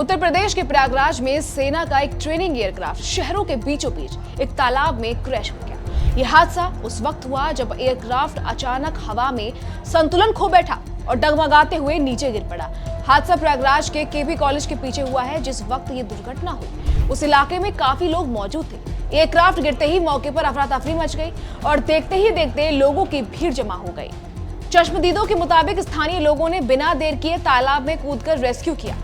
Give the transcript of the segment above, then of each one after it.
उत्तर प्रदेश के प्रयागराज में सेना का एक ट्रेनिंग एयरक्राफ्ट शहरों के बीचों बीच एक तालाब में क्रैश हो गया। यह हादसा उस वक्त हुआ जब एयरक्राफ्ट अचानक हवा में संतुलन खो बैठा और डगमगाते हुए नीचे गिर पड़ा। हादसा प्रयागराज के केबी कॉलेज के पीछे हुआ है। जिस वक्त ये दुर्घटना हुई उस इलाके में काफी लोग मौजूद थे। एयरक्राफ्ट गिरते ही मौके पर अफरा तफरी मच गई और देखते ही देखते लोगों की भीड़ जमा हो गई। चश्मदीदों के मुताबिक स्थानीय लोगों ने बिना देर किए तालाब में कूदकर रेस्क्यू किया।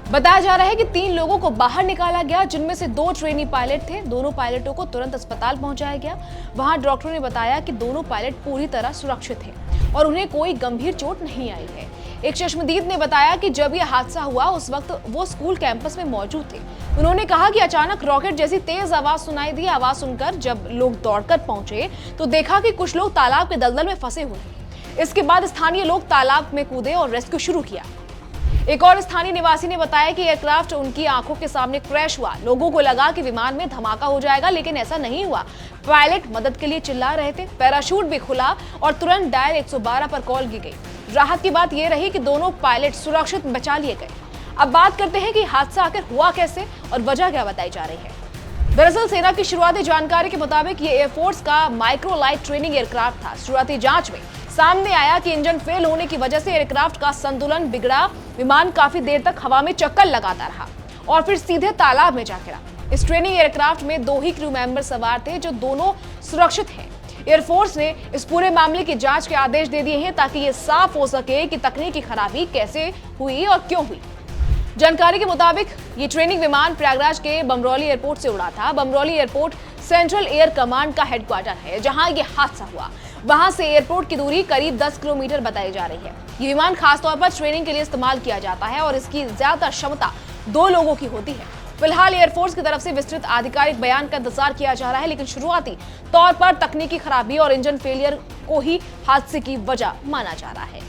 बताया जा रहा है कि 3 लोगों को बाहर निकाला गया, जिनमें से 2 ट्रेनी पायलट थे। दोनों पायलटों को तुरंत अस्पताल पहुंचाया गया। वहां डॉक्टरों ने बताया कि दोनों पायलट पूरी तरह सुरक्षित हैं और उन्हें कोई गंभीर चोट नहीं आई है। एक चश्मदीद ने बताया कि जब यह हादसा हुआ उस वक्त वो स्कूल कैंपस में मौजूद थे। उन्होंने कहा कि अचानक रॉकेट जैसी तेज आवाज सुनाई दी। आवाज सुनकर जब लोग दौड़कर पहुंचे तो देखा कि कुछ लोग तालाब के दलदल में फंसे हुए हैं। इसके बाद स्थानीय लोग तालाब में कूदे और रेस्क्यू शुरू किया। एक और स्थानीय निवासी ने बताया कि एयरक्राफ्ट उनकी आंखों के सामने क्रैश हुआ। लोगों को लगा कि विमान में धमाका हो जाएगा, लेकिन ऐसा नहीं हुआ। पायलट मदद के लिए चिल्ला रहे थे। पैराशूट भी खुला और तुरंत डायल 112 पर कॉल की गई। राहत की बात यह रही कि दोनों पायलट सुरक्षित बचा लिए गए। अब बात करते हैं कि हादसा आखिर हुआ कैसे और वजह क्या बताई जा रही है। दरअसल सेना की शुरुआती जानकारी के मुताबिक ये एयरफोर्स का माइक्रो लाइट ट्रेनिंग एयरक्राफ्ट था। शुरुआती जांच में सामने आया कि इंजन फेल होने की वजह से एयरक्राफ्ट का संतुलन बिगड़ा। विमान काफी देर तक हवा में चक्कर लगाता रहा और फिर सीधे तालाब में जा गिरा। इस ट्रेनिंग एयरक्राफ्ट में 2 ही क्रू मेंबर सवार थे, जो दोनों सुरक्षित हैं। एयरफोर्स ने इस पूरे मामले की जांच के आदेश दे दिए हैं ताकि ये साफ हो सके कि तकनीकी खराबी कैसे हुई और क्यों हुई। जानकारी के मुताबिक ये ट्रेनिंग विमान प्रयागराज के बमरौली एयरपोर्ट से उड़ा था। Bamrauli airport central air command का हेडक्वार्टर है, जहां ये हादसा हुआ। वहां से एयरपोर्ट की दूरी करीब 10 किलोमीटर बताई जा रही है। ये विमान खासतौर पर ट्रेनिंग के लिए इस्तेमाल किया जाता है और इसकी ज्यादा क्षमता 2 लोगों की होती है। फिलहाल एयरफोर्स की तरफ से विस्तृत आधिकारिक बयान का इंतजार किया जा रहा है, लेकिन शुरुआती तौर पर तकनीकी खराबी और इंजन फेलियर को ही हादसे की वजह माना जा रहा है।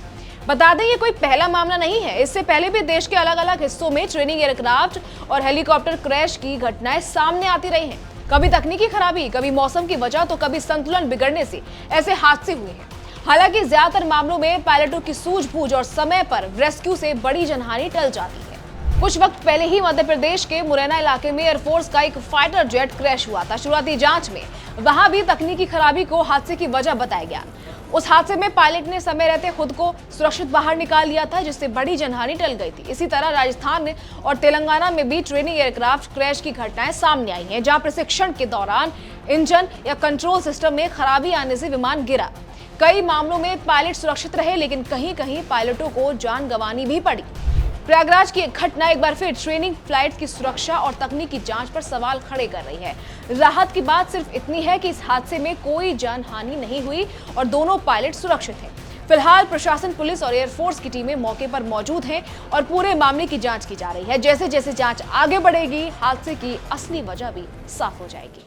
बता दें, ये कोई पहला मामला नहीं है। इससे पहले भी देश के अलग अलग हिस्सों में ट्रेनिंग एयरक्राफ्ट और हेलीकॉप्टर क्रैश की घटनाएं सामने आती रही हैं। कभी तकनीकी खराबी, कभी मौसम की वजह, तो कभी संतुलन बिगड़ने से ऐसे हादसे हुए हैं। हालांकि ज्यादातर मामलों में पायलटों की सूझबूझ और समय पर रेस्क्यू से बड़ी जनहानि टल जाती है। कुछ वक्त पहले ही मध्य प्रदेश के मुरैना इलाके में एयरफोर्स का एक फाइटर जेट क्रैश हुआ था। शुरुआती जांच में वहां भी तकनीकी खराबी को हादसे की वजह बताया गया। उस हादसे में पायलट ने समय रहते खुद को सुरक्षित बाहर निकाल लिया था, जिससे बड़ी जनहानि टल गई थी। इसी तरह राजस्थान और तेलंगाना में भी ट्रेनिंग एयरक्राफ्ट क्रैश की घटनाएं सामने आई हैं, जहां प्रशिक्षण के दौरान इंजन या कंट्रोल सिस्टम में खराबी आने से विमान गिरा। कई मामलों में पायलट सुरक्षित रहे, लेकिन कहीं कहीं पायलटों को जान गंवानी भी पड़ी। प्रयागराज की एक घटना एक बार फिर ट्रेनिंग फ्लाइट की सुरक्षा और तकनीकी जांच पर सवाल खड़े कर रही है। राहत की बात सिर्फ इतनी है कि इस हादसे में कोई जानहानि नहीं हुई और दोनों पायलट सुरक्षित हैं। फिलहाल प्रशासन, पुलिस और एयरफोर्स की टीमें मौके पर मौजूद हैं और पूरे मामले की जांच की जा रही है। जैसे जैसे जांच आगे बढ़ेगी, हादसे की असली वजह भी साफ हो जाएगी।